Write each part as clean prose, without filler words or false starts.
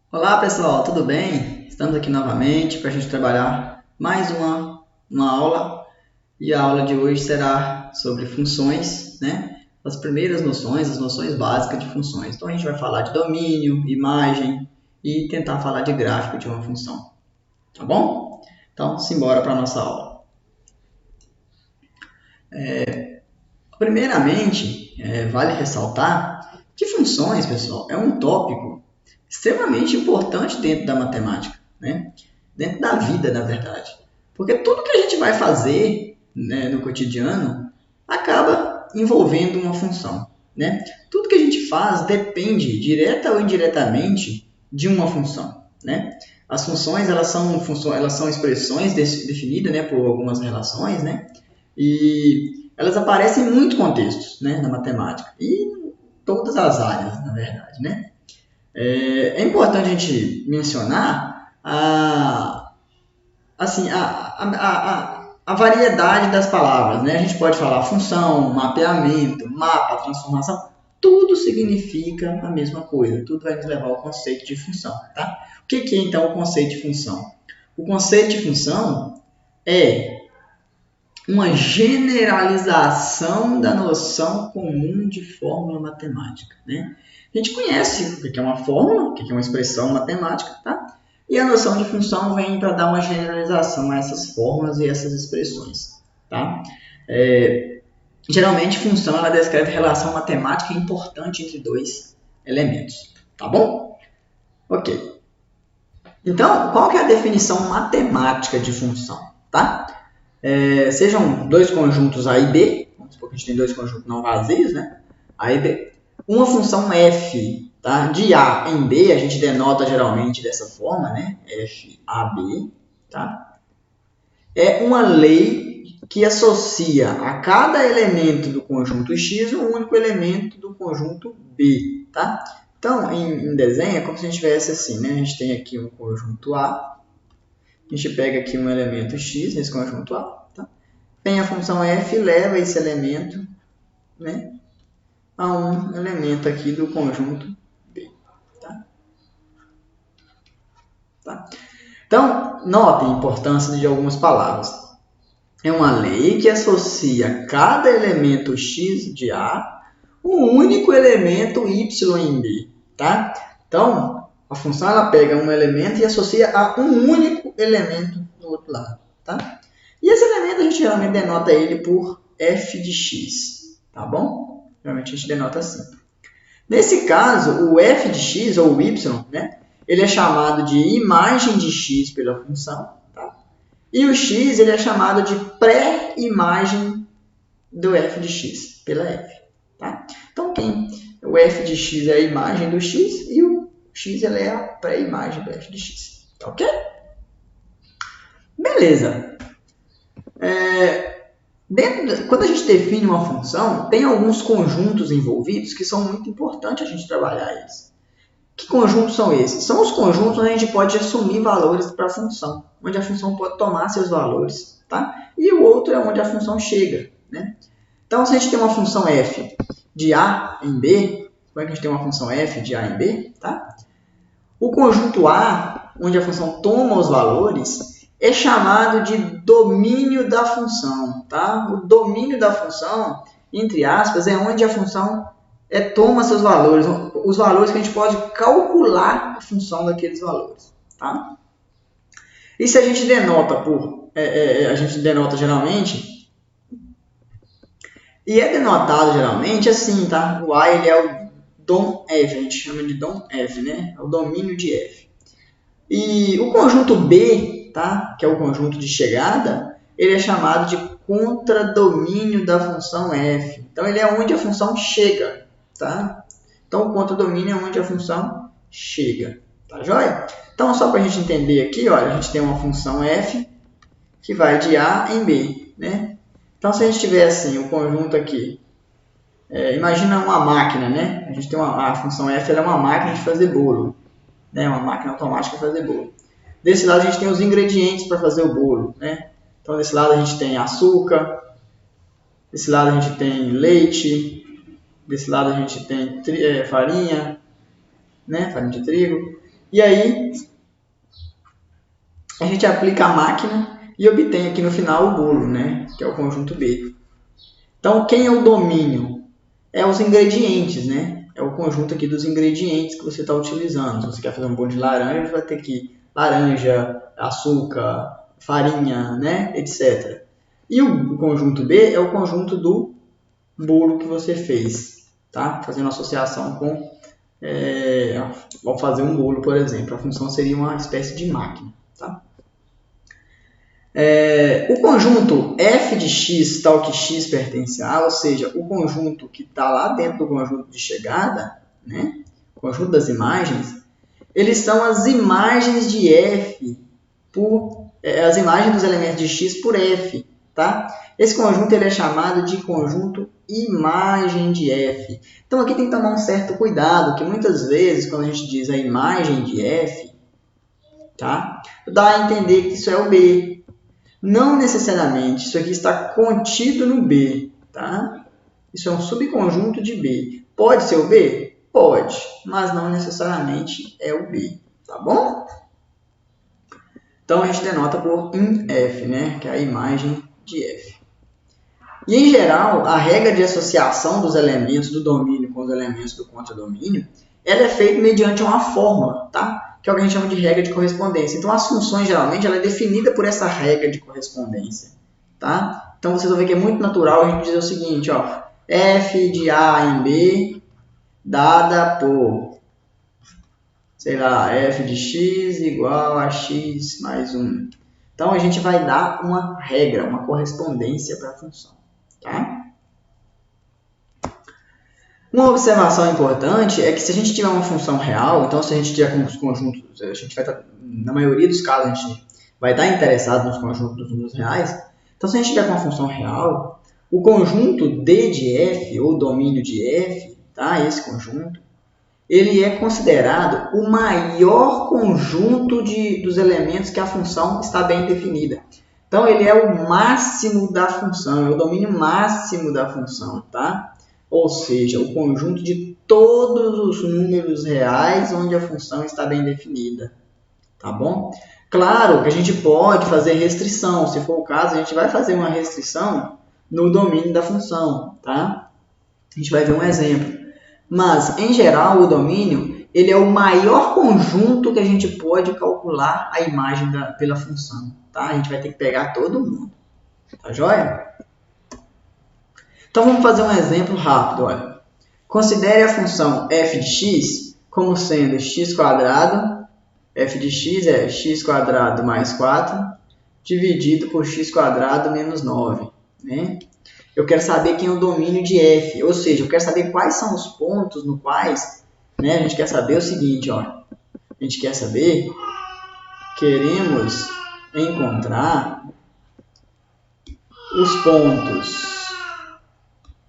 Olá pessoal, tudo bem? Estamos aqui novamente para a gente trabalhar mais uma aula e a aula de hoje será sobre funções, né? As primeiras noções, as noções básicas de funções. Então a gente vai falar de domínio, imagem e tentar falar de gráfico de uma função, tá bom? Então simbora para a nossa aula. Primeiramente, vale ressaltar que funções, pessoal, é um tópico extremamente importante dentro da matemática, né? Dentro da vida, na verdade. Porque tudo que a gente vai fazer, né, no cotidiano acaba envolvendo uma função, né? Tudo que a gente faz depende, direta ou indiretamente, de uma função, né? As funções, elas são expressões definidas, né, por algumas relações, né? E elas aparecem em muitos contextos, né, na matemática. E em todas as áreas, na verdade, né? É importante a gente mencionar assim, a variedade das palavras, né? A gente pode falar função, mapeamento, mapa, transformação, tudo significa a mesma coisa, tudo vai nos levar ao conceito de função, tá? O que é então o conceito de função? O conceito de função é uma generalização da noção comum de fórmula matemática, né? A gente conhece o que é uma fórmula, o que é uma expressão matemática, tá? E a noção de função vem para dar uma generalização a essas fórmulas e essas expressões, tá? Geralmente, função ela descreve relação matemática importante entre dois elementos, tá bom? Ok. Então, qual que é a definição matemática de função, tá? Sejam dois conjuntos A e B, vamos supor que a gente tem dois conjuntos não vazios, né? A e B. Uma função f, tá? De A em B, a gente denota geralmente dessa forma, né? F, A, B, tá? É uma lei que associa a cada elemento do conjunto X um único elemento do conjunto B, tá? Então, em desenho, é como se a gente tivesse assim, né? A gente tem aqui um conjunto A, a gente pega aqui um elemento X nesse conjunto A, tá? Tem a função f, leva esse elemento, né, a um elemento aqui do conjunto B. Tá? Tá? Então, notem a importância de algumas palavras. É uma lei que associa cada elemento x de A um único elemento y em B. Tá? Então, a função ela pega um elemento e associa a um único elemento do outro lado. Tá? E esse elemento a gente geralmente denota ele por f de x, tá bom? Geralmente a gente denota assim. Nesse caso, o f de x, ou o y, né, ele é chamado de imagem de x pela função, tá? E o x ele é chamado de pré-imagem do f de x pela f. Tá? Então, o f de x é a imagem do x e o x ele é a pré-imagem do f de x. Tá ok? Beleza. Quando a gente define uma função, tem alguns conjuntos envolvidos que são muito importantes a gente trabalhar eles. Que conjuntos são esses? São os conjuntos onde a gente pode assumir valores para a função, onde a função pode tomar seus valores, tá? E o outro é onde a função chega, né? Então, se a gente tem uma função f de A em B, como é que a gente tem uma função f de A em B, tá? O conjunto A, onde a função toma os valores, é chamado de domínio da função, tá? O domínio da função, entre aspas, é onde a função toma seus valores, os valores que a gente pode calcular a função daqueles valores, tá? E se a gente denota a gente denota geralmente, e é denotado geralmente assim, tá? O A ele é o dom F, a gente chama de dom F, né? É o domínio de F. E o conjunto B, tá? Que é o conjunto de chegada, ele é chamado de contradomínio da função f. Então, ele é onde a função chega, tá? Então, o contradomínio é onde a função chega, tá joia? Então, só para a gente entender aqui, olha, a gente tem uma função f que vai de A em B, né? Então, se a gente tiver assim, o conjunto aqui, imagina uma máquina, né? A gente tem a função f, ela é uma máquina de fazer bolo, né? Uma máquina automática de fazer bolo. Desse lado, a gente tem os ingredientes para fazer o bolo, né? Então, desse lado, a gente tem açúcar, desse lado, a gente tem leite, desse lado, a gente tem farinha, né? Farinha de trigo. E aí, a gente aplica a máquina e obtém aqui no final o bolo, né? Que é o conjunto B. Então, quem é o domínio? É os ingredientes, né? É o conjunto aqui dos ingredientes que você está utilizando. Se você quer fazer um bolo de laranja, você vai ter aqui laranja, açúcar, farinha, né? Etc. E o conjunto B é o conjunto do bolo que você fez, tá? Fazendo associação com... ao fazer um bolo, por exemplo. A função seria uma espécie de máquina, tá? O conjunto f de x, tal que x pertence a, ou seja, o conjunto que está lá dentro do conjunto de chegada, né? O conjunto das imagens, eles são as imagens de f as imagens dos elementos de x por f, tá? Esse conjunto ele é chamado de conjunto imagem de f. Então aqui tem que tomar um certo cuidado, que muitas vezes quando a gente diz a imagem de f, tá? Dá a entender que isso é o B. Não necessariamente, isso aqui está contido no B, tá? Isso é um subconjunto de B. Pode ser o B? Pode, mas não necessariamente é o B, tá bom? Então a gente denota por IF, né? Que é a imagem de F. E em geral, a regra de associação dos elementos do domínio com os elementos do contradomínio, ela é feita mediante uma fórmula, tá? Que é o que a gente chama de regra de correspondência. Então, as funções, geralmente, ela é definida por essa regra de correspondência, tá? Então, vocês vão ver que é muito natural a gente dizer o seguinte, ó, f de A em B dada por, sei lá, f de x igual a x mais 1. Então, a gente vai dar uma regra, uma correspondência para a função, tá? Uma observação importante é que se a gente tiver uma função real, então se a gente tiver com os conjuntos, a gente vai estar, na maioria dos casos, a gente vai estar interessado nos conjuntos dos números reais. Então se a gente tiver com uma função real, o conjunto D de F, ou domínio de F, tá? Esse conjunto, ele é considerado o maior conjunto dos elementos que a função está bem definida. Então ele é o máximo da função, é o domínio máximo da função, tá? Ou seja, o conjunto de todos os números reais onde a função está bem definida, tá bom? Claro que a gente pode fazer restrição, se for o caso, a gente vai fazer uma restrição no domínio da função, tá? A gente vai ver um exemplo. Mas, em geral, o domínio ele é o maior conjunto que a gente pode calcular a imagem pela função, tá? A gente vai ter que pegar todo mundo, tá joia? Então, vamos fazer um exemplo rápido. Olha. Considere a função f de x como sendo x², f de x é x² mais 4, dividido por x² menos 9. Né? Eu quero saber quem é o domínio de f, ou seja, eu quero saber quais são os pontos no quais, né, a gente quer saber o seguinte, ó, a gente quer saber, queremos encontrar os pontos.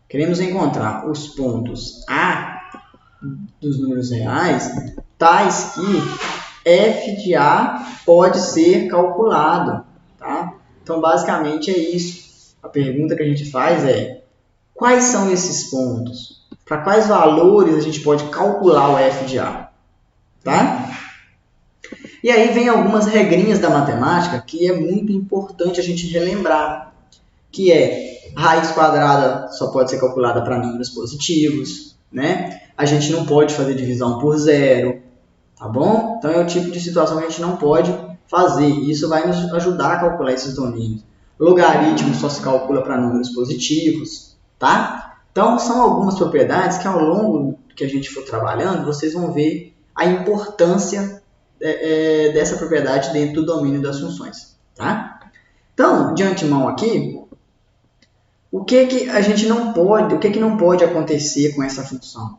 Queremos encontrar os pontos A dos números reais, tais que f de A pode ser calculado. Tá? Então, basicamente é isso. A pergunta que a gente faz é, quais são esses pontos? Para quais valores a gente pode calcular o f de A? Tá? E aí vem algumas regrinhas da matemática que é muito importante a gente relembrar, que é raiz quadrada só pode ser calculada para números positivos, né? A gente não pode fazer divisão por zero, tá bom? Então é o tipo de situação que a gente não pode fazer. Isso vai nos ajudar a calcular esses domínios. Logaritmo só se calcula para números positivos, tá? Então são algumas propriedades que ao longo que a gente for trabalhando, vocês vão ver a importância dessa propriedade dentro do domínio das funções, tá? Então, de antemão aqui, o que a gente não pode, o que não pode acontecer com essa função?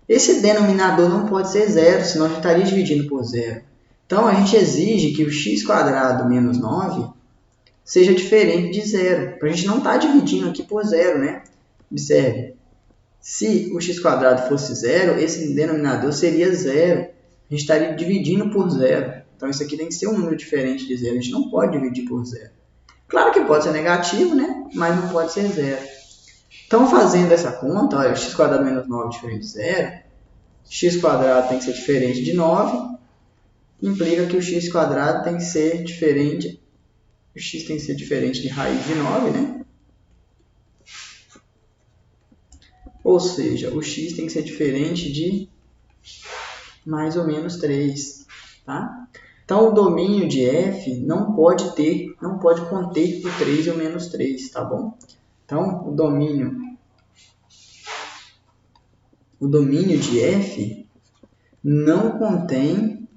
Esse denominador não pode ser zero, senão a gente estaria dividindo por zero. Então, a gente exige que o x² menos 9 seja diferente de zero, para a gente não estar dividindo aqui por zero, né? Observe, se o x² fosse zero, esse denominador seria zero. A gente estaria dividindo por zero. Então, isso aqui tem que ser um número diferente de zero. A gente não pode dividir por zero. Claro que pode ser negativo, né? Mas não pode ser zero. Então, fazendo essa conta, olha, x² menos 9 diferente de zero, x² tem que ser diferente de 9, implica que o x² tem que ser diferente, o x tem que ser diferente de raiz de 9, né? Ou seja, o x tem que ser diferente de mais ou menos 3, tá? Então, o domínio de f não pode conter o 3 e o menos 3, tá bom? Então, o domínio de f não contém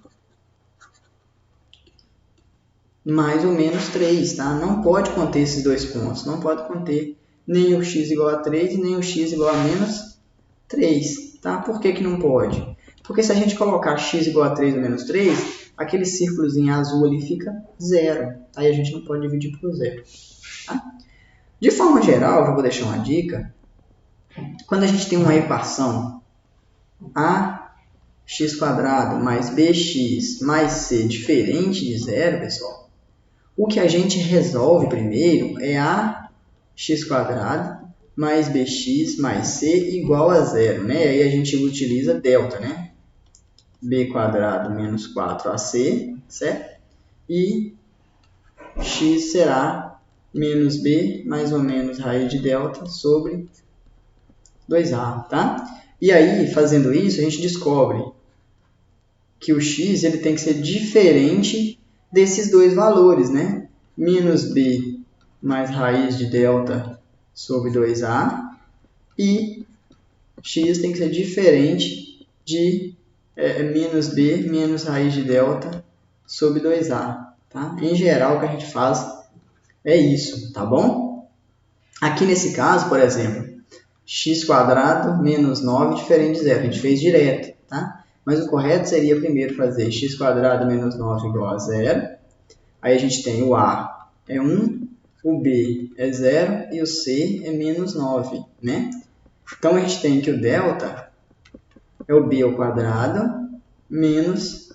mais ou menos 3, tá? Não pode conter esses dois pontos, não pode conter nem o x igual a 3 e nem o x igual a menos 3, tá? Por que que não pode? Porque se a gente colocar x igual a 3 ou menos 3, aquele círculozinho azul ali fica 0. Aí a gente não pode dividir por 0. Tá? De forma geral, eu vou deixar uma dica. Quando a gente tem uma equação ax² mais bx mais c diferente de 0, pessoal, o que a gente resolve primeiro é ax² mais bx mais c igual a 0, né? Aí a gente utiliza delta, né? b² menos 4ac, certo? E x será menos b mais ou menos raiz de delta sobre 2a, tá? E aí, fazendo isso, a gente descobre que o x ele tem que ser diferente desses dois valores, né? Menos b mais raiz de delta sobre 2a e x tem que ser diferente de menos b menos raiz de delta sobre 2a. Tá? Em geral, o que a gente faz é isso, tá bom? Aqui nesse caso, por exemplo, x² menos 9 diferente de 0. A gente fez direto, tá? Mas o correto seria primeiro fazer x² menos 9 igual a 0. Aí a gente tem o a é 1, o b é 0 e o c é menos 9, né? Então a gente tem que o delta é o b ao quadrado menos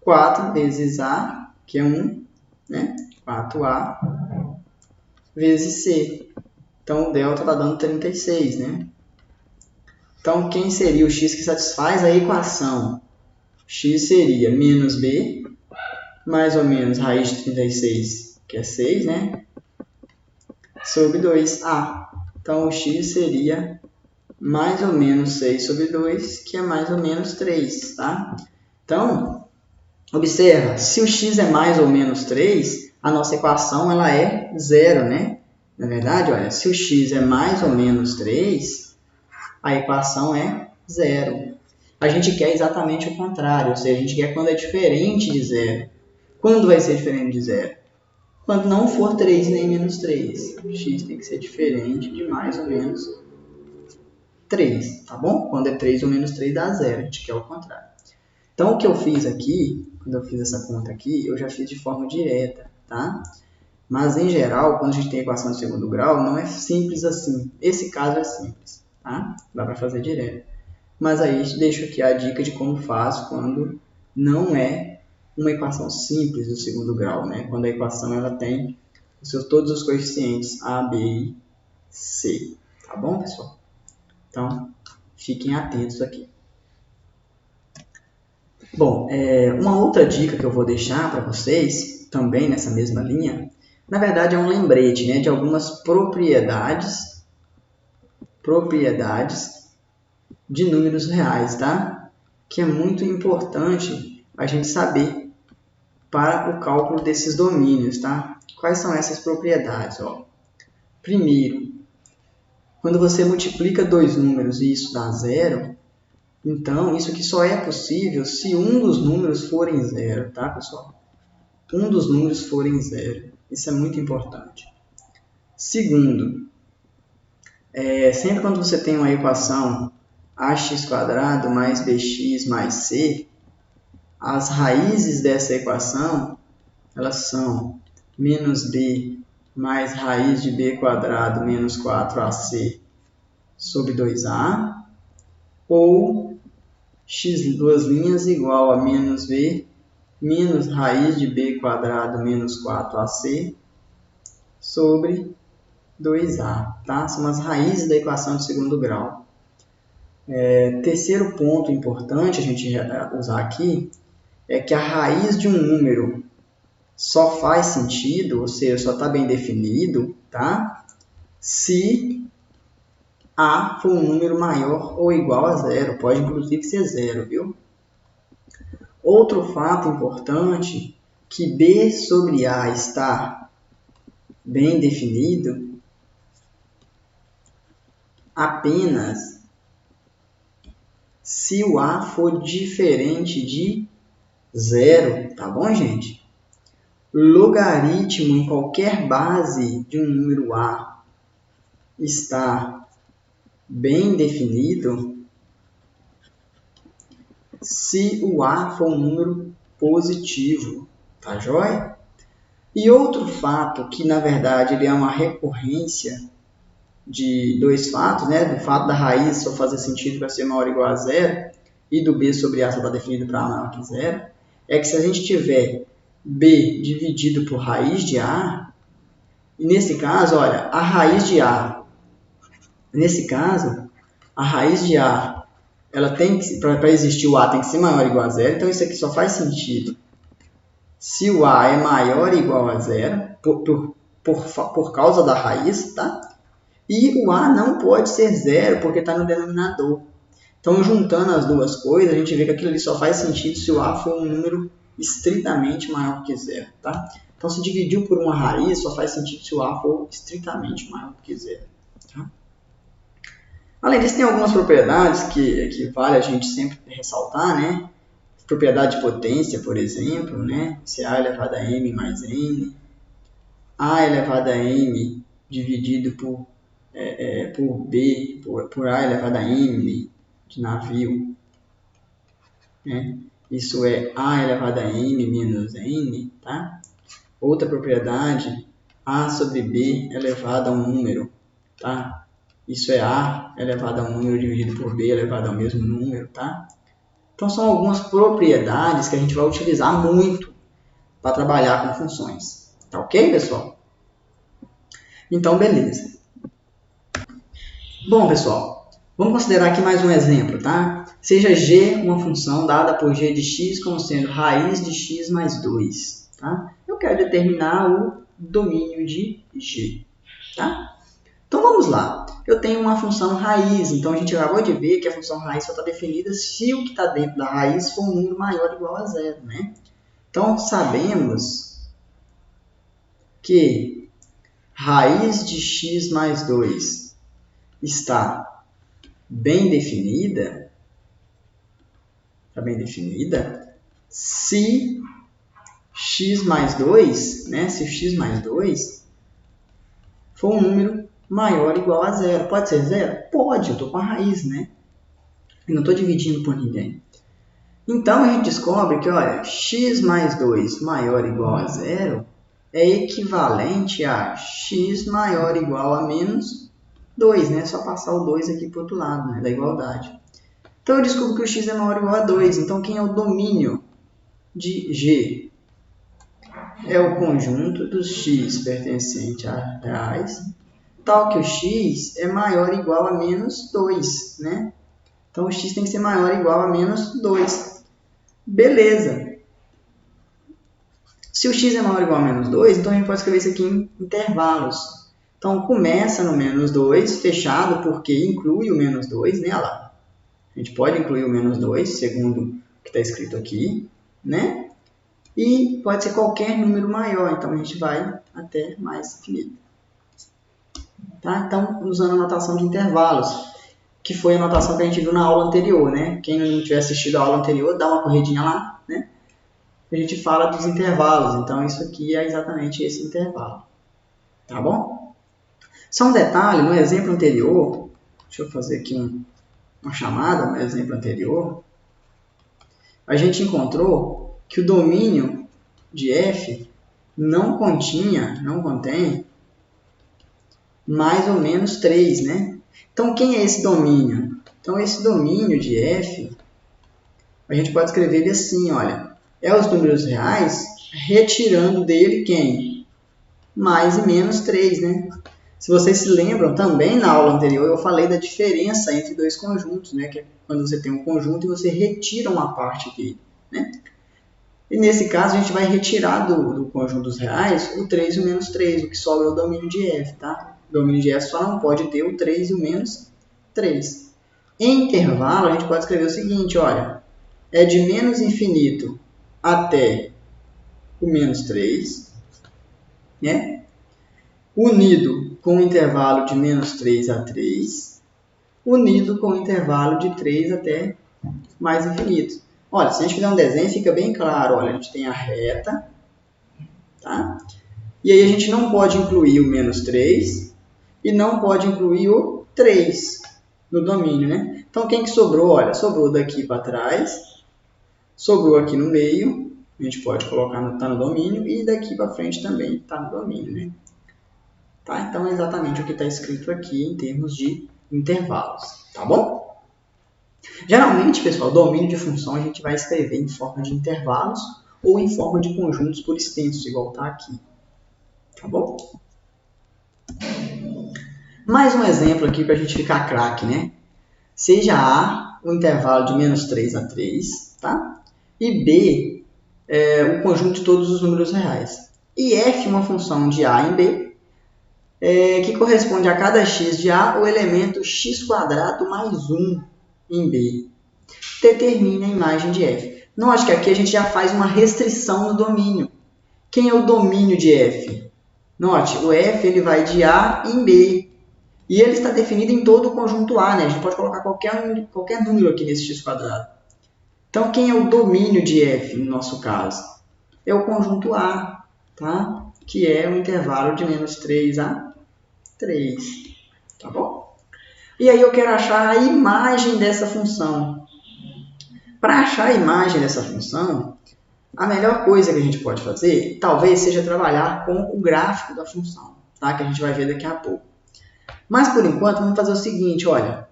4 vezes a, que é 1, né? 4a vezes c. Então o delta está dando 36, né? Então quem seria o x que satisfaz a equação? X seria menos b, mais ou menos raiz de 36, que é 6, né? Sobre 2a. Então o x seria mais ou menos 6 sobre 2, que é mais ou menos 3, tá? Então, observa, se o x é mais ou menos 3, a nossa equação ela é 0, né? Na verdade, olha, se o x é mais ou menos 3, a equação é 0. A gente quer exatamente o contrário, ou seja, a gente quer quando é diferente de 0. Quando vai ser diferente de 0? Quando não for 3 nem menos 3. O x tem que ser diferente de mais ou menos 3, tá bom? Quando é 3 ou menos 3 dá 0, a gente quer o contrário. Então, o que eu fiz aqui, quando eu fiz essa conta aqui, eu já fiz de forma direta, tá? Mas, em geral, quando a gente tem equação de segundo grau, não é simples assim. Esse caso é simples, tá? Dá para fazer direto. Mas aí, deixo aqui a dica de como faz quando não é uma equação simples do segundo grau, né? Quando a equação ela tem todos os coeficientes a, b e c, tá bom, pessoal? Então, fiquem atentos aqui. Bom, uma outra dica que eu vou deixar para vocês, também nessa mesma linha, na verdade é um lembrete, né, de algumas propriedades de números reais, tá? Que é muito importante a gente saber para o cálculo desses domínios, tá? Quais são essas propriedades? Ó? Primeiro, quando você multiplica dois números e isso dá 0, então isso aqui só é possível se um dos números forem 0, tá, pessoal? Um dos números forem 0. Isso é muito importante. Segundo, sempre quando você tem uma equação ax² mais bx mais c, as raízes dessa equação elas são menos b mais raiz de b² menos 4ac sobre 2a, ou x duas linhas igual a menos b menos raiz de b² menos 4ac sobre 2a, tá? São as raízes da equação de segundo grau. Terceiro ponto importante a gente usar aqui é que a raiz de um número só faz sentido, ou seja, só está bem definido, tá? Se A for um número maior ou igual a zero. Pode inclusive ser zero, viu? Outro fato importante, que B sobre A está bem definido apenas se o A for diferente de zero, tá bom, gente? Logaritmo em qualquer base de um número A está bem definido se o A for um número positivo, tá joia? E outro fato que, na verdade, ele é uma recorrência de dois fatos, né? Do fato da raiz só fazer sentido para ser maior ou igual a zero e do B sobre A só está definido para A maior que zero, é que se a gente tiver B dividido por raiz de A, e nesse caso, olha, a raiz de A, nesse caso, a raiz de A, ela tem que, para existir o A tem que ser maior ou igual a zero, então isso aqui só faz sentido se o A é maior ou igual a zero, por causa da raiz, tá? E o A não pode ser zero, porque está no denominador. Então, juntando as duas coisas, a gente vê que aquilo ali só faz sentido se o A for um número estritamente maior que zero, tá? Então, se dividiu por uma raiz, só faz sentido se o A for estritamente maior que zero, tá? Além disso, tem algumas propriedades que vale a gente sempre ressaltar, né? Propriedade de potência, por exemplo, né? Se A elevado a M mais N. A elevado a M dividido por B, por A elevado a M de navio, né? Isso é A elevado a M menos N, tá? Outra propriedade, A sobre B elevado a um número, tá? Isso é A elevado a um número dividido por B elevado ao mesmo número, tá? Então, são algumas propriedades que a gente vai utilizar muito para trabalhar com funções. Tá ok, pessoal? Então, beleza. Bom, pessoal, vamos considerar aqui mais um exemplo, tá? Seja g uma função dada por g de x como sendo raiz de x mais 2, tá? Eu quero determinar o domínio de g, tá? Então, vamos lá. Eu tenho uma função raiz, então a gente acabou de ver que a função raiz só está definida se o que está dentro da raiz for um número maior ou igual a zero, né? Então, sabemos que raiz de x mais 2 está bem definida, se x mais 2, né, se x mais 2 for um número maior ou igual a zero. Pode ser zero? Pode, eu estou com a raiz, né? Eu não estou dividindo por ninguém. Então, a gente descobre que, olha, x mais 2 maior ou igual a zero é equivalente a x maior ou igual a menos 2, né? É só passar o 2 aqui para o outro lado, né? Da igualdade. Então, eu descubro que o x é maior ou igual a 2. Então, quem é o domínio de G? É o conjunto dos x pertencente a reais, tal que o x é maior ou igual a menos 2, né? Então, o x tem que ser maior ou igual a menos 2. Beleza. Se o x é maior ou igual a menos 2, então a gente pode escrever isso aqui em intervalos. Então, começa no menos 2, fechado, porque inclui o menos 2, né? Olha lá. A gente pode incluir o menos 2, segundo o que está escrito aqui, né? E pode ser qualquer número maior, então a gente vai até mais infinito. Tá? Então, usando a notação de intervalos, que foi a notação que a gente viu na aula anterior, né? Quem não tiver assistido a aula anterior, dá uma corridinha lá, né? A gente fala dos intervalos, então isso aqui é exatamente esse intervalo. Tá bom? Só um detalhe, no exemplo anterior, deixa eu fazer aqui uma chamada no exemplo anterior, a gente encontrou que o domínio de f não contém mais ou menos 3, né? Então, quem é esse domínio? Então, esse domínio de f, a gente pode escrever ele assim, olha, é os números reais retirando dele quem? Mais e menos 3, né? Se vocês se lembram, também na aula anterior eu falei da diferença entre dois conjuntos, né? Que é quando você tem um conjunto e você retira uma parte dele, né? E nesse caso, a gente vai retirar do conjunto dos reais o 3 e o menos 3, o que sobra é o domínio de f, tá? O domínio de f só não pode ter o 3 e o menos 3. Em intervalo, a gente pode escrever o seguinte, olha, é de menos infinito até o menos 3, né? Unido com o intervalo de menos 3 a 3, unido com o intervalo de 3 até mais infinito. Olha, se a gente fizer um desenho, fica bem claro. Olha, a gente tem a reta, tá? E aí a gente não pode incluir o menos 3 e não pode incluir o 3 no domínio, né? Então, quem que sobrou? Olha, sobrou daqui para trás, sobrou aqui no meio, a gente pode colocar tá no domínio, e daqui para frente também está no domínio, né? Tá? Então, é exatamente o que está escrito aqui em termos de intervalos, tá bom? Geralmente, pessoal, domínio de função a gente vai escrever em forma de intervalos ou em forma de conjuntos por extensos, igual está aqui. Tá bom? Mais um exemplo aqui para a gente ficar craque, né? Seja A o intervalo de menos 3 a 3, tá? E B o conjunto de todos os números reais. E F uma função de A em B, que corresponde a cada x de A o elemento x² mais 1 em B. Determine a imagem de F. Note que aqui a gente já faz uma restrição no domínio. Quem é o domínio de F? Note, o F ele vai de A em B. E ele está definido em todo o conjunto A, né? A gente pode colocar qualquer número aqui nesse x². Então, quem é o domínio de F, no nosso caso? É o conjunto A, tá? Que é o intervalo de menos 3 a 3. Tá bom? E aí eu quero achar a imagem dessa função. Para achar a imagem dessa função, a melhor coisa que a gente pode fazer, talvez, seja trabalhar com o gráfico da função, tá? Que a gente vai ver daqui a pouco. Mas, por enquanto, vamos fazer o seguinte, olha.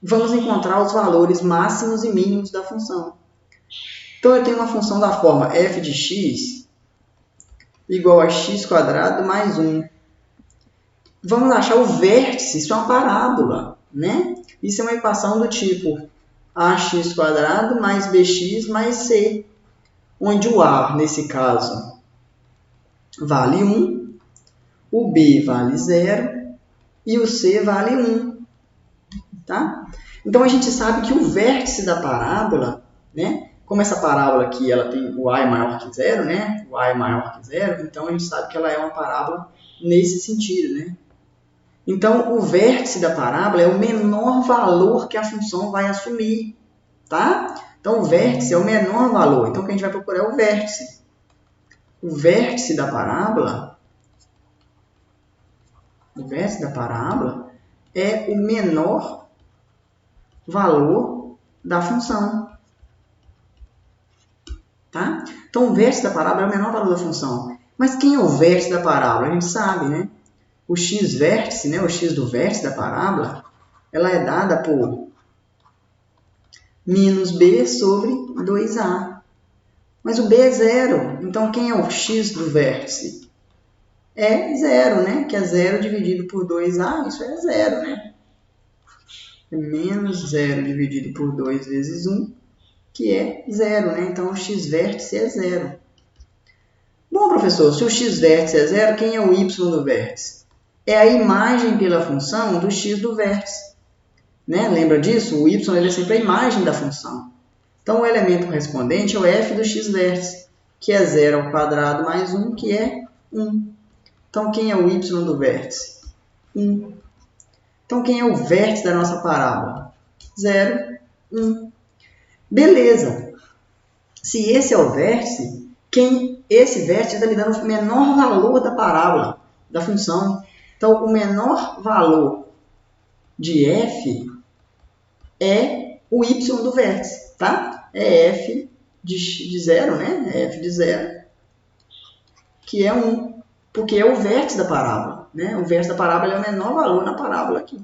Vamos encontrar os valores máximos e mínimos da função. Então, eu tenho uma função da forma f de x igual a x² mais 1. Vamos achar o vértice, isso é uma parábola, né? Isso é uma equação do tipo ax² mais bx mais c, onde o a, nesse caso, vale 1, o b vale 0 e o c vale 1. Tá? Então, a gente sabe que o vértice da parábola, né? Como essa parábola aqui ela tem o a é maior que 0, né? O a é maior que 0, então a gente sabe que ela é uma parábola nesse sentido, né? Então, o vértice da parábola é o menor valor que a função vai assumir, tá? Então, o vértice é o menor valor. Então, o que a gente vai procurar é o vértice. O vértice da parábola é o menor valor da função. Tá? Então, o vértice da parábola é o menor valor da função. Mas quem é o vértice da parábola? A gente sabe, né? O x-vértice, né? O x do vértice da parábola, ela é dada por menos b sobre 2a. Mas o b é 0. Então, quem é o x do vértice? É 0, né? Que é 0 dividido por 2a, isso é 0, né? É menos 0 dividido por 2 vezes 1, que é 0, né? Então, o x-vértice é 0. Bom, professor, se o x-vértice é 0, quem é o y do vértice? É a imagem pela função do x do vértice. Né? Lembra disso? O y ele é sempre a imagem da função. Então, o elemento correspondente é o f do x-vértice, que é 0 ao quadrado mais 1, que é 1. Então, quem é o y do vértice? 1. Então, quem é o vértice da nossa parábola? 0, 1. Beleza. Se esse é o vértice, esse vértice está me dando o menor valor da parábola, da função. Então, o menor valor de f é o y do vértice, tá? É f de 0, né? É f de 0, que é 1, porque é o vértice da parábola, né? O vértice da parábola é o menor valor na parábola aqui.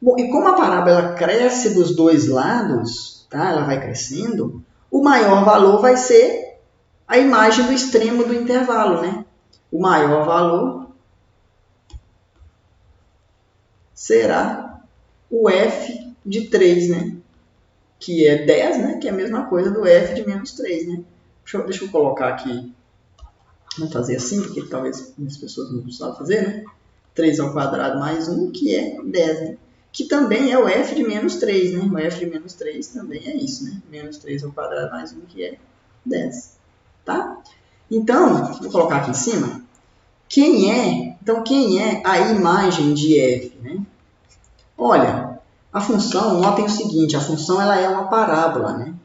Bom, e como a parábola cresce dos dois lados, tá? Ela vai crescendo, o maior valor vai ser a imagem do extremo do intervalo, né? O maior valor será o f de 3, né? Que é 10, né? Que é a mesma coisa do f de menos 3, né? Deixa eu colocar aqui, vamos fazer assim, porque talvez as pessoas não sabem fazer, né? 3 ao quadrado mais 1, que é 10, né? Que também é o f de menos 3, né? O f de menos 3 também é isso, né? Menos 3 ao quadrado mais 1, que é 10, tá? Então, vou colocar aqui em cima. Quem é a imagem de f, né? Olha, a função, notem o seguinte, a função ela é uma parábola, né?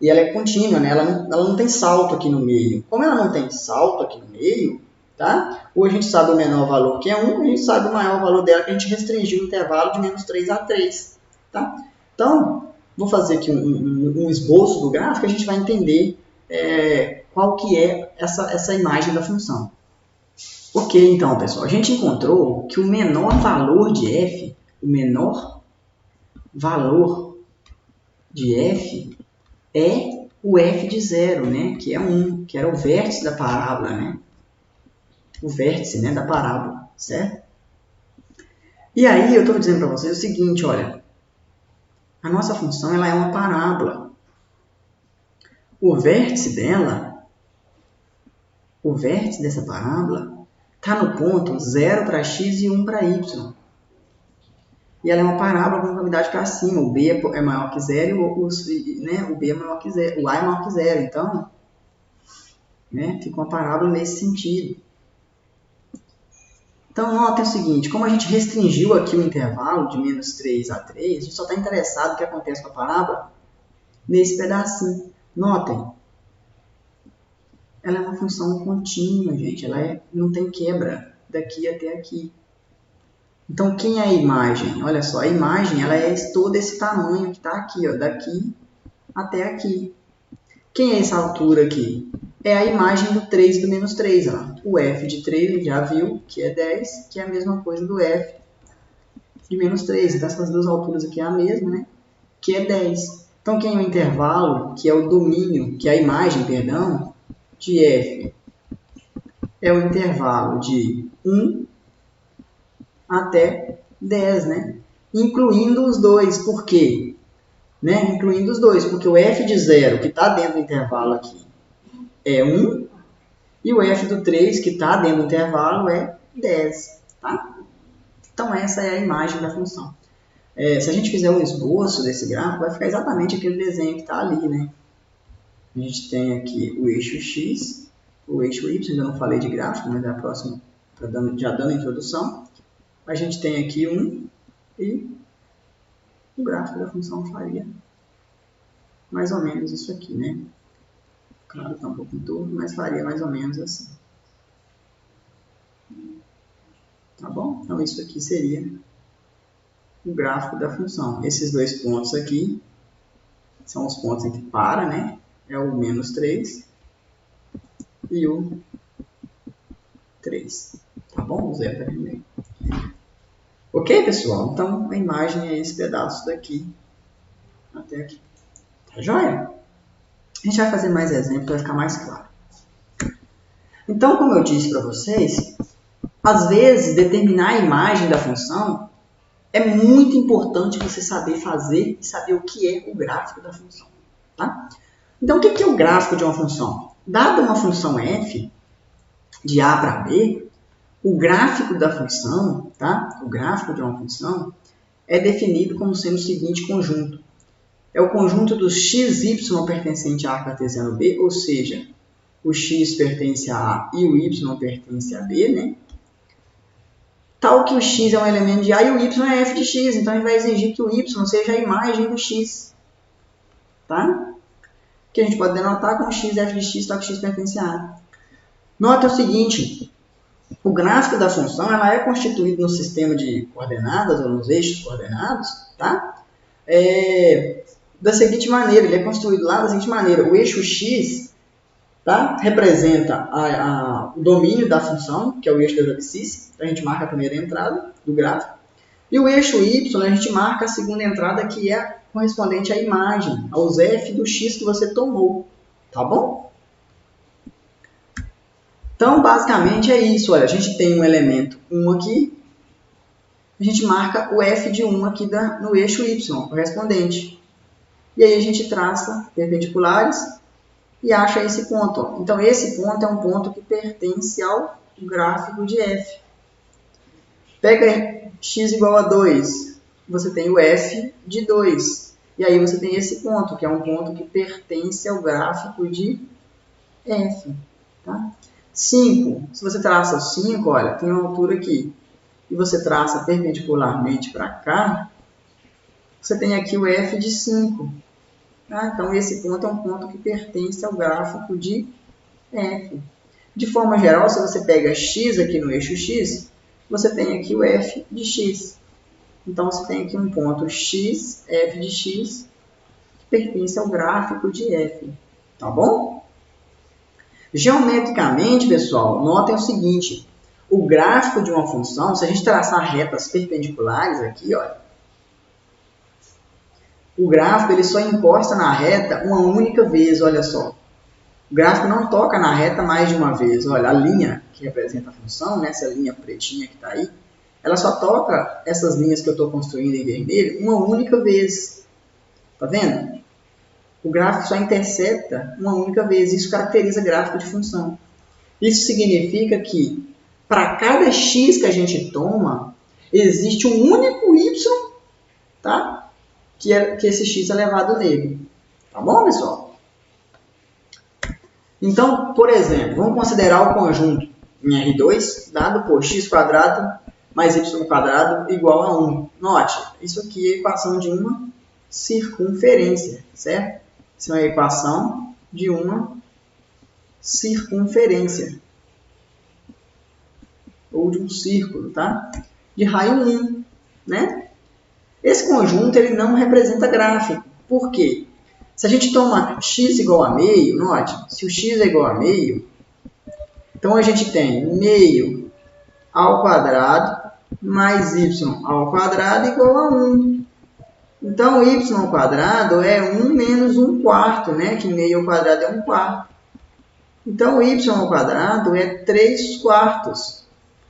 E ela é contínua, né? Ela não tem salto aqui no meio. Como ela não tem salto aqui no meio, tá? Ou a gente sabe o menor valor, que é 1, a gente sabe o maior valor dela, que a gente restringiu o intervalo de menos 3 a 3, tá? Então, vou fazer aqui um esboço do gráfico, a gente vai entender qual que é essa imagem da função. Ok, então, pessoal, a gente encontrou que o menor valor de f, é o f de 0, né? Que é 1, que era o vértice da parábola, né? O vértice, né, da parábola, certo? E aí eu estou dizendo para vocês o seguinte, olha, a nossa função ela é uma parábola. O vértice dessa parábola está no ponto 0 para x e 1 para y. E ela é uma parábola com cavidade para cima. O b é maior que 0 e o b é maior que 0. O a é maior que 0. Então, né, fica uma parábola nesse sentido. Então, notem o seguinte. Como a gente restringiu aqui o intervalo de menos 3 a 3, a gente só está interessado no que acontece com a parábola nesse pedacinho. Notem. Ela é uma função contínua, gente. Ela não tem quebra daqui até aqui. Então, quem é a imagem? Olha só, a imagem ela é todo esse tamanho que está aqui, ó, daqui até aqui. Quem é essa altura aqui? É a imagem do 3 e do menos 3. Ó. O f de 3 já viu que é 10, que é a mesma coisa do f de menos 3. Então, essas duas alturas aqui é a mesma, né? Que é 10. Então, quem é o intervalo, que é o domínio, que é a imagem, perdão, de f? É o intervalo de 1 até 10, né? Incluindo os dois. Por quê? Né? Incluindo os dois, porque o f de 0, que está dentro do intervalo aqui, é 1, e o f do 3, que está dentro do intervalo, é 10. Tá? Então, essa é a imagem da função. Se a gente fizer um esboço desse gráfico, vai ficar exatamente aquele desenho que está ali, né? A gente tem aqui o eixo x, o eixo y, ainda não falei de gráfico, mas é a próxima, já dando a introdução. A gente tem aqui e o gráfico da função faria mais ou menos isso aqui, né? Claro, está um pouco torto, mas faria mais ou menos assim. Tá bom? Então, isso aqui seria o gráfico da função. Esses dois pontos aqui são os pontos em que para, né? É o menos 3 e o 3. Tá bom? O 0 está aqui no meio. Ok, pessoal? Então, a imagem é esse pedaço daqui até aqui. Tá joia? A gente vai fazer mais exemplos para ficar mais claro. Então, como eu disse para vocês, às vezes, determinar a imagem da função é muito importante você saber fazer e saber o que é o gráfico da função. Tá? Então, o que é o gráfico de uma função? Dada uma função f, de a para b, o gráfico da função, tá? O gráfico de uma função é definido como sendo o seguinte conjunto. É o conjunto dos x, y pertencente a cartesiano b, ou seja, o x pertence a A e o y pertence a B, né? Tal que o x é um elemento de A e o y é f de x, então a gente vai exigir que o y seja a imagem do x. Tá? Que a gente pode denotar como x f de x, tal que x pertence a A. Nota o seguinte, o gráfico da função ela é constituído no sistema de coordenadas, ou nos eixos coordenados, tá? Da seguinte maneira, ele é construído lá da seguinte maneira, o eixo x, tá? Representa o domínio da função, que é o eixo das abscissas, então a gente marca a primeira entrada do gráfico, e o eixo y, a gente marca a segunda entrada, que é correspondente à imagem, aos f do x que você tomou, tá bom? Então, basicamente é isso, olha, a gente tem um elemento 1 aqui, a gente marca o f de 1 aqui no eixo y, correspondente. E aí a gente traça perpendiculares e acha esse ponto. Ó. Então, esse ponto é um ponto que pertence ao gráfico de f. Pega x igual a 2, você tem o f de 2. E aí você tem esse ponto, que é um ponto que pertence ao gráfico de f. Tá? 5, se você traça 5, olha, tem uma altura aqui, e você traça perpendicularmente para cá, você tem aqui o f de 5. Tá? Então, esse ponto é um ponto que pertence ao gráfico de f. De forma geral, se você pega x aqui no eixo x, você tem aqui o f de x. Então, você tem aqui um ponto x, f de x, que pertence ao gráfico de f. Tá bom? Geometricamente, pessoal, notem o seguinte. O gráfico de uma função, se a gente traçar retas perpendiculares aqui, olha, o gráfico ele só encosta na reta uma única vez, olha só. O gráfico não toca na reta mais de uma vez. Olha, a linha que representa a função, né, essa linha pretinha que está aí, ela só toca essas linhas que eu estou construindo em vermelho uma única vez. Tá vendo? O gráfico só intercepta uma única vez. Isso caracteriza gráfico de função. Isso significa que para cada x que a gente toma, existe um único y, tá? Que esse x é elevado nele. Tá bom, pessoal? Então, por exemplo, vamos considerar o conjunto em R2 dado por x² mais y² igual a 1. Note, isso aqui é a equação de uma circunferência, certo? Isso é uma equação de uma circunferência. Ou de um círculo, tá? De raio 1, né? Esse conjunto ele não representa gráfico. Por quê? Se a gente toma x igual a meio, note, se o x é igual a meio, então a gente tem meio ao quadrado mais y ao quadrado igual a 1. Então, y ao quadrado é 1 menos 1/4, né? Que meio ao quadrado é 1/4. Então, y ao quadrado é 3/4.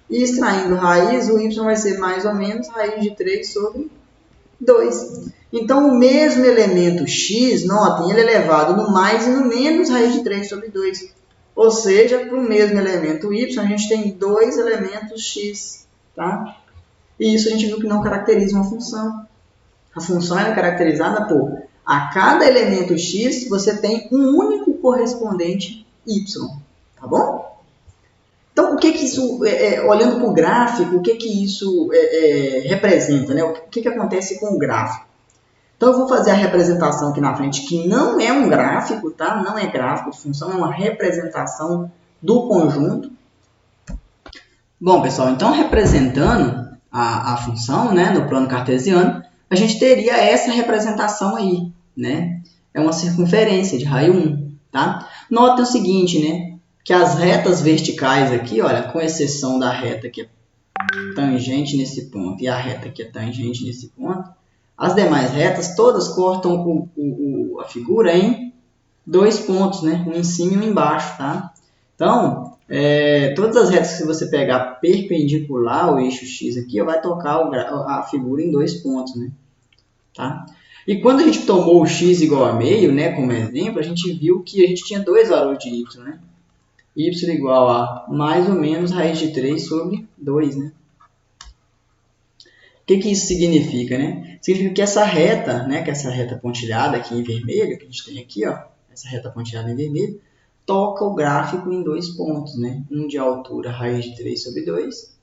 E extraindo raiz, o y vai ser mais ou menos raiz de 3 sobre 2. Então, o mesmo elemento x, notem, ele é elevado no mais e no menos raiz de 3 sobre 2. Ou seja, para o mesmo elemento y, a gente tem dois elementos x. Tá? E isso a gente viu que não caracteriza uma função. A função é caracterizada por, a cada elemento x, você tem um único correspondente y. Tá bom? Então, o que isso, olhando para o gráfico, o que isso representa? Né? O que acontece com o gráfico? Então, eu vou fazer a representação aqui na frente, que não é um gráfico, tá? Não é gráfico de função, é uma representação do conjunto. Bom, pessoal, então, representando a função, né, no plano cartesiano, a gente teria essa representação aí, né? É uma circunferência de raio 1, tá? Notem o seguinte, né? Que as retas verticais aqui, olha, com exceção da reta que é tangente nesse ponto e a reta que é tangente nesse ponto, as demais retas todas cortam a figura em dois pontos, né? Um em cima e um embaixo, tá? Então, todas as retas que você pegar perpendicular ao eixo x aqui, vai tocar a figura em dois pontos, né? Tá? E quando a gente tomou o x igual a meio, né, como exemplo, a gente viu que a gente tinha dois valores de y, né? Y igual a mais ou menos raiz de 3 sobre 2, né? O que isso significa, né? Significa que essa reta, né, que essa reta pontilhada aqui em vermelho, que a gente tem aqui, ó, essa reta pontilhada em vermelho, toca o gráfico em dois pontos, né? Um de altura raiz de 3 sobre 2,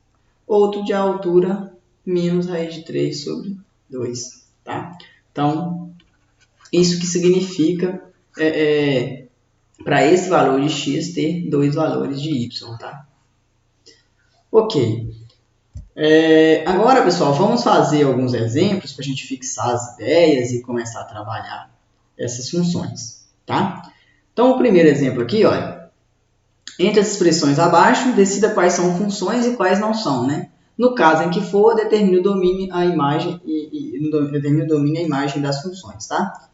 outro de altura menos raiz de 3 sobre 2, tá? Então, isso que significa para esse valor de x ter dois valores de y, tá? Ok. Agora, pessoal, vamos fazer alguns exemplos para a gente fixar as ideias e começar a trabalhar essas funções, tá? Então, o primeiro exemplo aqui, olha, entre as expressões abaixo, decida quais são funções e quais não são, né? No caso em que for, determine o domínio a imagem determine o domínio a imagem das funções, tá?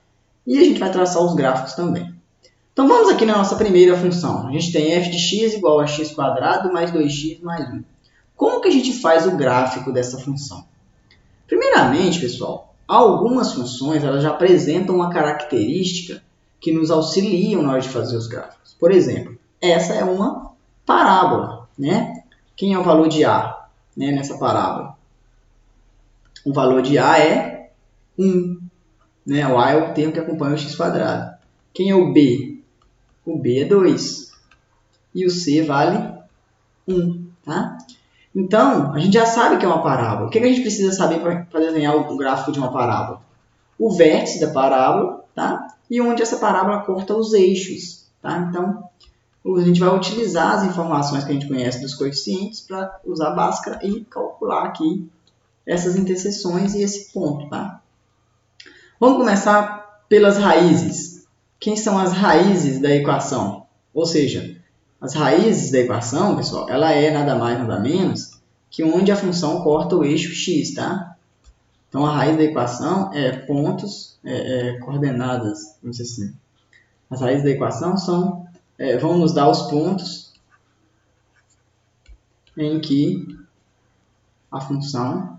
E a gente vai traçar os gráficos também. Então, vamos aqui na nossa primeira função. A gente tem f de x igual a x² mais 2x mais 1. Como que a gente faz o gráfico dessa função? Primeiramente, pessoal, algumas funções elas já apresentam uma característica que nos auxiliam na hora de fazer os gráficos. Por exemplo, essa é uma parábola, né? Quem é o valor de A, né, nessa parábola? O valor de A é 1. Né? O A é o termo que acompanha o x². Quem é o B? O B é 2. E o C vale 1. Tá? Então, a gente já sabe que é uma parábola. O que a gente precisa saber para desenhar o gráfico de uma parábola? O vértice da parábola, tá? E onde essa parábola corta os eixos. Tá? Então, a gente vai utilizar as informações que a gente conhece dos coeficientes para usar a Bhaskara e calcular aqui essas interseções e esse ponto. Tá? Vamos começar pelas raízes. Quem são as raízes da equação? Ou seja, as raízes da equação, pessoal, ela é nada mais, nada menos que onde a função corta o eixo x, tá? Então, a raiz da equação é pontos, coordenadas, vamos dizer assim. As raízes da equação vão nos dar os pontos em que a função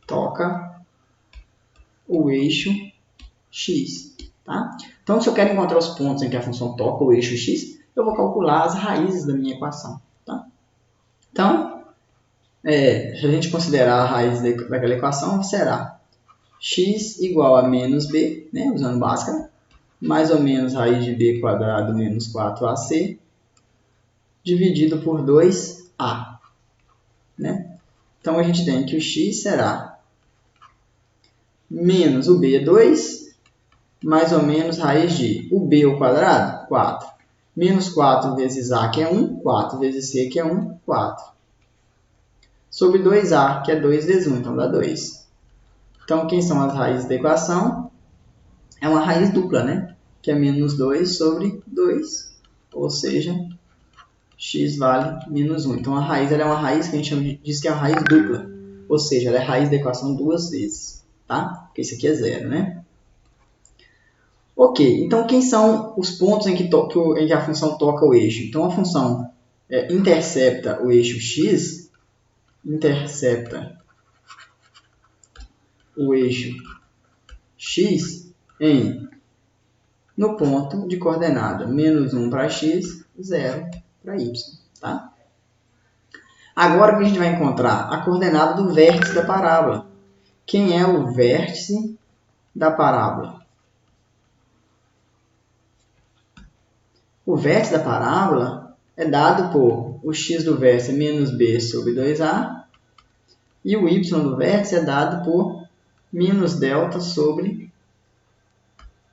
toca o eixo x, tá? Então, se eu quero encontrar os pontos em que a função toca o eixo x, eu vou calcular as raízes da minha equação, tá? Então, se a gente considerar a raiz daquela equação, será x igual a menos b, né, usando Bhaskara, mais ou menos raiz de b quadrado menos 4ac, dividido por 2a. Né? Então, a gente tem que o x será menos o b é 2, mais ou menos raiz de o b ao quadrado, 4. Menos 4 vezes a, que é 1, 4 vezes c, que é 1, 4. Sobre 2a, que é 2 vezes 1, então dá 2. Então, quem são as raízes da equação? É uma raiz dupla, né? Que é menos 2 sobre 2. Ou seja, x vale menos 1. Então, a raiz ela é uma raiz que a gente diz que é uma raiz dupla. Ou seja, ela é raiz da equação duas vezes. Tá? Porque isso aqui é zero, né? Ok, então quem são os pontos em que a função toca o eixo? Então, a função intercepta o eixo x, no ponto de coordenada menos 1 para x, 0 para y. Tá? Agora que a gente vai encontrar a coordenada do vértice da parábola. Quem é o vértice da parábola? O vértice da parábola é dado por o x do vértice menos b sobre 2a e o y do vértice é dado por menos delta sobre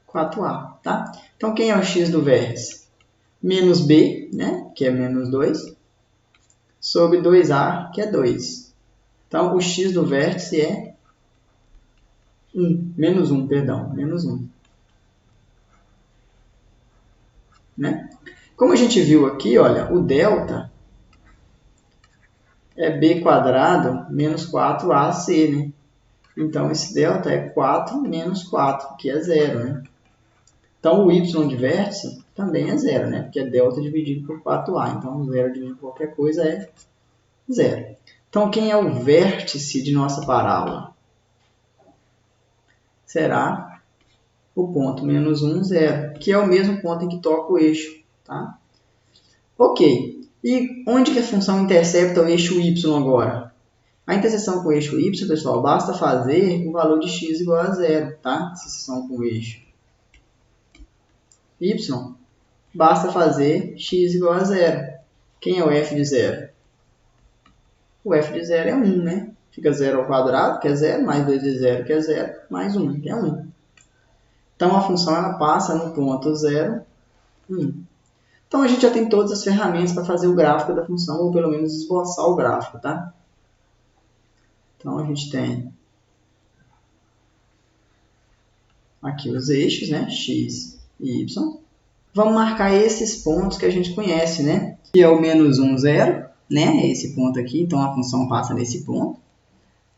4a. Tá? Então, quem é o x do vértice? Menos b, né, que é menos 2, sobre 2a, que é 2. Então, o x do vértice é 1, menos 1, perdão, menos 1. Né? Como a gente viu aqui, olha, o delta é b quadrado menos 4ac, né? Então, esse delta é 4 menos 4, que é 0, né? Então, o y de vértice também é 0, né? Porque é delta dividido por 4a. Então, 0 dividido por qualquer coisa é 0. Então, quem é o vértice de nossa parábola? Será o ponto menos 1, 0, que é o mesmo ponto em que toca o eixo. Tá? Ok. E onde que a função intercepta o eixo y agora? A interseção com o eixo y, pessoal, basta fazer o valor de x igual a 0. Tá? Interseção com o eixo y, basta fazer x igual a 0. Quem é o f de 0? O f de 0 é 1, né? Fica 0 ao quadrado, que é 0, mais 2 vezes 0, que é 0, mais 1, que é 1. Então, a função ela passa no ponto 0, 1. Então, a gente já tem todas as ferramentas para fazer o gráfico da função, ou pelo menos esboçar o gráfico, tá? Então, a gente tem aqui os eixos, né? X e Y. Vamos marcar esses pontos que a gente conhece, né? Que é o menos 1, 0, né? Esse ponto aqui, então a função passa nesse ponto.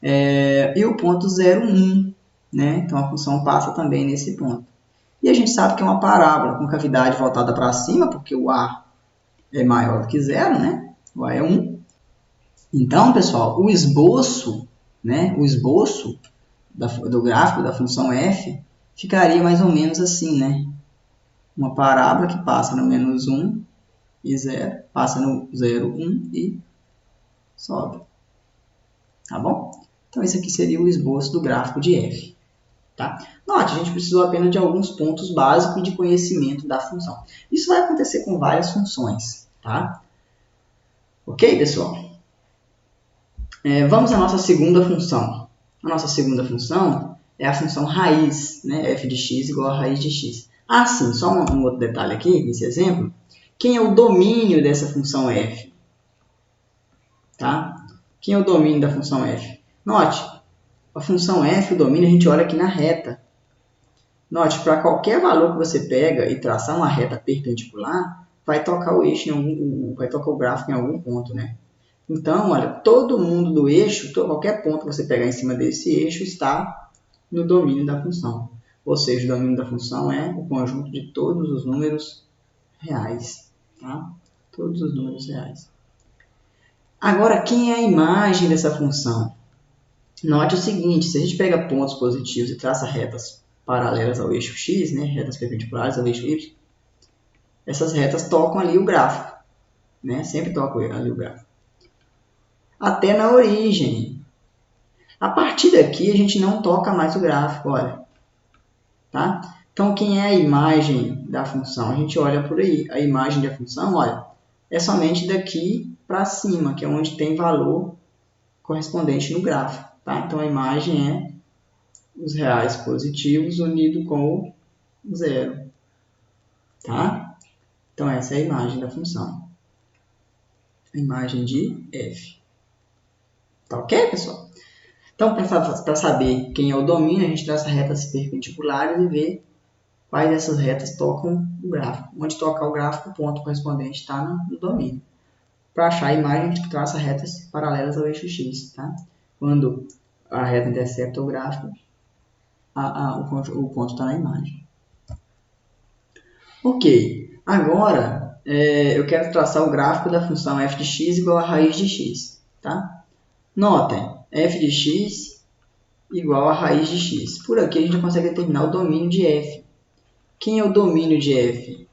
E o ponto 0, 1, né? Então a função passa também nesse ponto. E a gente sabe que é uma parábola com cavidade voltada para cima, porque o A é maior do que 0, né? O A é 1. Então, pessoal, o esboço, né? O esboço do gráfico da função f ficaria mais ou menos assim, né? Uma parábola que passa no menos 1 e 0, passa no 0, 1 e sobe. Tá bom? Então, esse aqui seria o esboço do gráfico de f. Tá? Note, a gente precisou apenas de alguns pontos básicos de conhecimento da função. Isso vai acontecer com várias funções. Tá? Ok, pessoal? Vamos à nossa segunda função. A nossa segunda função é a função raiz, né? f de x igual a raiz de x. Ah, sim, só um outro detalhe aqui, nesse exemplo. Quem é o domínio dessa função f? Tá? Quem é o domínio da função f? Note, a função f, o domínio, a gente olha aqui na reta. Note, para qualquer valor que você pega e traçar uma reta perpendicular, vai tocar o eixo vai tocar o gráfico em algum ponto, né? Então, olha, todo mundo do eixo, qualquer ponto que você pegar em cima desse eixo está no domínio da função. Ou seja, o domínio da função é o conjunto de todos os números reais. Tá? Todos os números reais. Agora, quem é a imagem dessa função? Note o seguinte, se a gente pega pontos positivos e traça retas paralelas ao eixo x, né, retas perpendiculares ao eixo y, essas retas tocam ali o gráfico. Né? Sempre tocam ali o gráfico. Até na origem. A partir daqui, a gente não toca mais o gráfico, olha. Tá? Então, quem é a imagem da função? A gente olha por aí. A imagem da função, olha, é somente daqui para cima, que é onde tem valor correspondente no gráfico. Tá? Então, a imagem é os reais positivos unido com o zero. Tá? Então, essa é a imagem da função. A imagem de f. Tá ok, pessoal? Então, para saber quem é o domínio, a gente traça retas perpendiculares e vê quais dessas retas tocam o gráfico. Onde tocar o gráfico, o ponto correspondente está no domínio. Para achar a imagem, a gente traça retas paralelas ao eixo x. Tá? Quando a reta intercepta o gráfico, o ponto está na imagem. Ok, agora eu quero traçar o gráfico da função f de x igual a raiz de x. Tá? Notem, f de x igual a raiz de x. Por aqui a gente já consegue determinar o domínio de f. Quem é o domínio de f?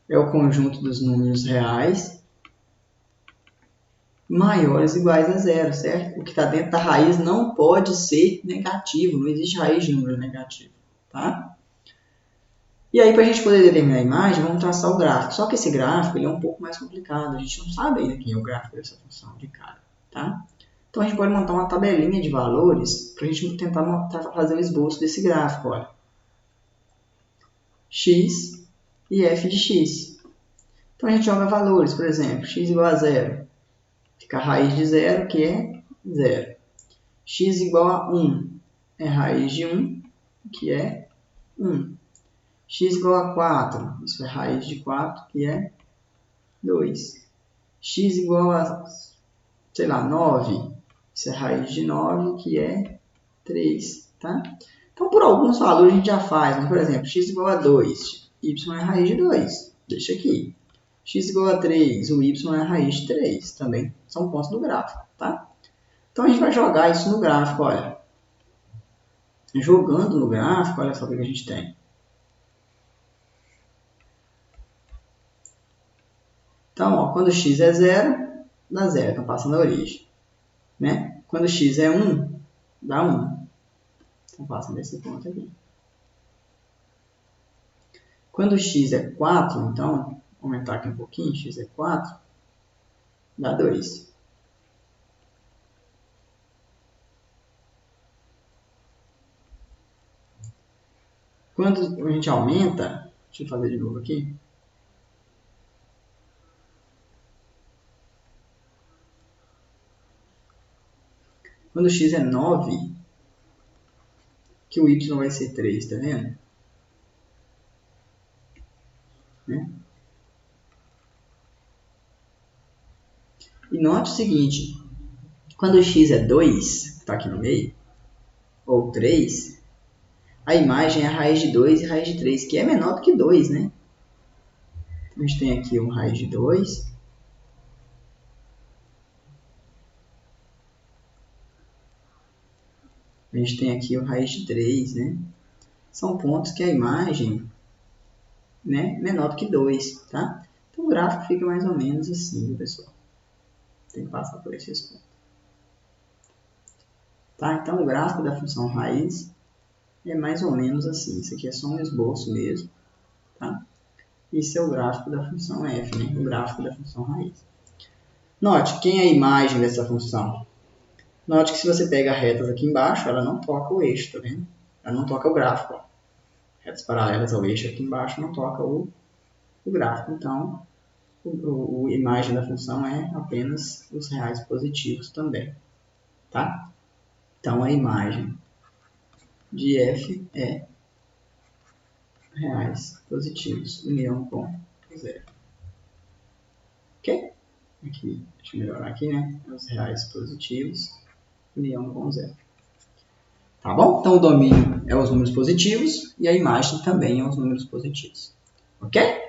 É o conjunto dos números reais maiores ou iguais a zero, certo? O que está dentro da raiz não pode ser negativo, não existe raiz de número negativo, tá? E aí, para a gente poder determinar a imagem, vamos traçar o gráfico. Só que esse gráfico ele é um pouco mais complicado, a gente não sabe ainda quem é o gráfico dessa função de cara, tá? Então, a gente pode montar uma tabelinha de valores para a gente tentar fazer o esboço desse gráfico, olha. X e f de x. Então, a gente joga valores, por exemplo, x igual a zero. Fica a raiz de zero, que é zero. X igual a 1 é raiz de 1, que é 1. X igual a 4, isso é raiz de 4, que é 2. X igual a, sei lá, 9, isso é raiz de 9, que é 3. Tá? Então, por alguns valores a gente já faz, mas, por exemplo, x igual a 2, y é raiz de 2, deixa aqui. X igual a 3, o y é raiz de 3, também são pontos do gráfico, tá? Então, a gente vai jogar isso no gráfico, olha. Jogando no gráfico, olha só o que a gente tem. Então, ó, quando x é 0, dá 0, então passa na origem. Né? Quando x é 1, dá 1. Então, passa nesse ponto aqui. Quando x é 4, então, vou aumentar aqui um pouquinho, x é 4, dá 2. Quando a gente aumenta, deixa eu fazer de novo aqui. Quando x é 9, que o y vai ser 3, tá vendo? Né? E note o seguinte, quando x é 2, que está aqui no meio, ou 3, a imagem é a raiz de 2 e raiz de 3, que é menor do que 2, né? Então, a gente tem aqui uma raiz de 2. A gente tem aqui o raiz de 3, né? São pontos que a imagem, né, menor do que 2, tá? Então o gráfico fica mais ou menos assim, pessoal. Tem que passar por esses pontos. Tá? Então o gráfico da função raiz é mais ou menos assim. Isso aqui é só um esboço mesmo, tá? Esse é o gráfico da função f, né? O gráfico da função raiz. Note, quem é a imagem dessa função? Note que se você pega retas aqui embaixo, ela não toca o eixo, tá vendo? Ela não toca o gráfico. Ó. Retas paralelas ao eixo aqui embaixo não toca o gráfico. Então, a imagem da função é apenas os reais positivos também, tá? Então, a imagem de f é reais positivos, união com zero. Ok? Aqui, deixa eu melhorar aqui, né? Os reais positivos, união com zero. Tá bom? Então, o domínio é os números positivos e a imagem também é os números positivos. Ok?